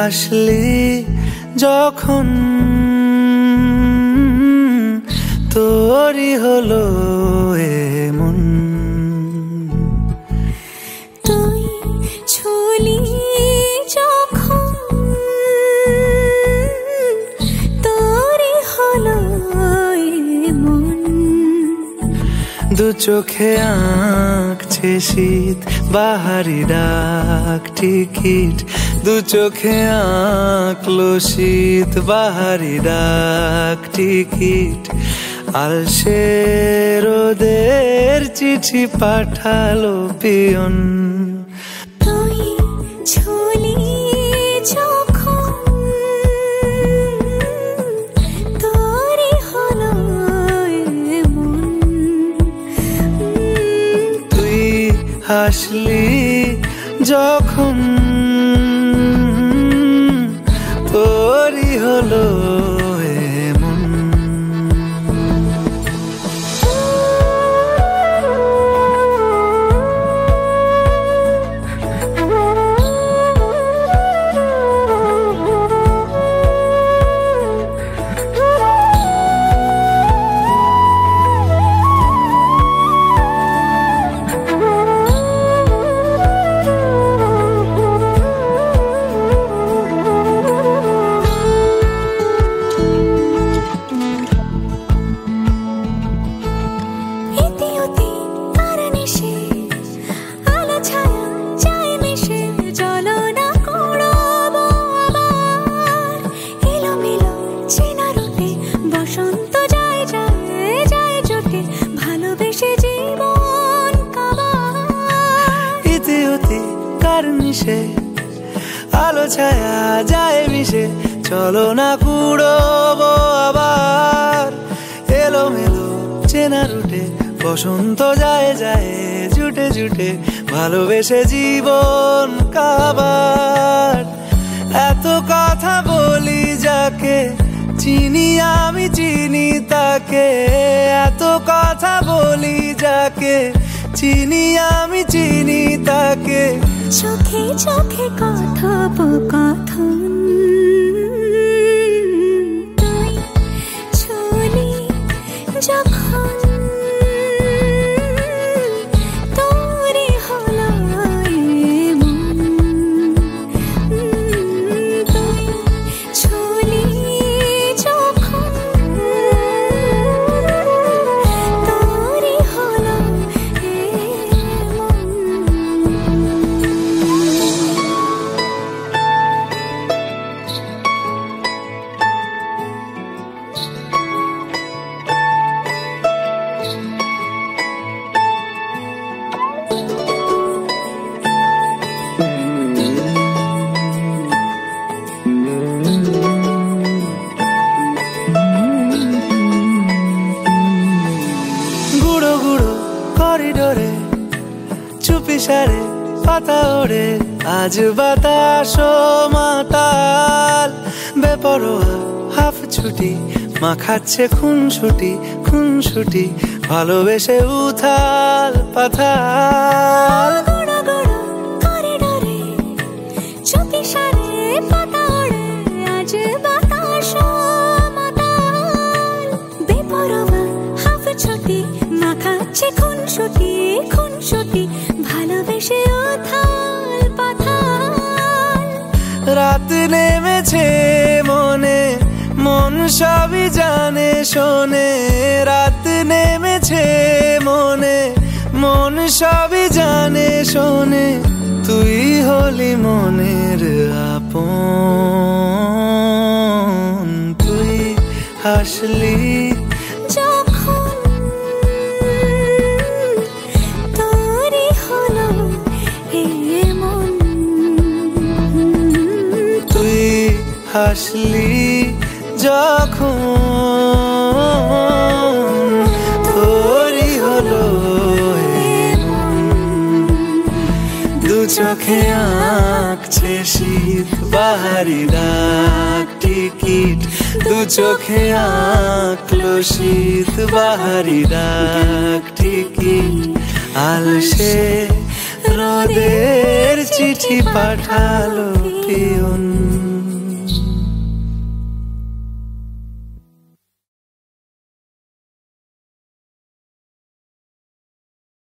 হাসলি যখন তোরই হলো এমন। তুই ছুলি যখন তোরই হলো এমন। দু চোখে আঁকছে শীত বাহারি ডাক টিকিট, দু চোখে আঁকলো শীত বাহারি ডাক টিকিট। আলসে রোদের চিঠি পাঠালো পিয়ন। তুই ছুলি যখন তোরই হলো এমন। তুই হাসলি যখন তোরই হলো এমন। আলো ছায়া যায় মিশে, চলো না কুড়োবো আবার। এলোমেলো চেনা রুটে বসন্ত যায় যায় জুটে জুটে, ভালোবেসে জীবন কাবার। এত কথা বলি যাকে চিনি আমি চিনি তাকে, এত কথা বলি যাকে চিনি আমি চিনি তাকে। চোখে চোখে কথোপকথন, তুই ছুলি যখন তোরই হলো এমন। তুই ছুলি যখন তোরই হলো এমন। গুঁড়ো গুঁড়ো করিডোরে চুপি সারে পাতা ওড়ে, আজ বাতাস মাতাল বেপরোয়া হাফ ছুটি, মাখাচ্ছে খুনসুটি খুনসুটি, ভালোবেসে উথাল পাথাল। গুঁড়ো গুঁড়ো করিডোরে চুপি সারে পাতা ওড়ে, আজ বাতাস মাতাল বেপরোয়া হাফ ছুটি, মাখাচ্ছে খুনসুটি খুনসুটি, ভালোবেসে উথাল পাথাল। রাত নেমেছে মনে মন সবই জানে শোনে, রাত নেমেছে মনে মন সবই জানে শোনে। তুই হলি মনের আপন, তুই হাসলি যখন তোরই হলো এমন। তুই হাসলি যখন তোরই হলো এমন। দু চোখে আঁকছে শীত বাহারি ডাক টিকিট, দু চোখে আঁকলো শীত বাহারি ডাক টিকিট। আলসে রোদের চিঠি পাঠালো পিয়ন।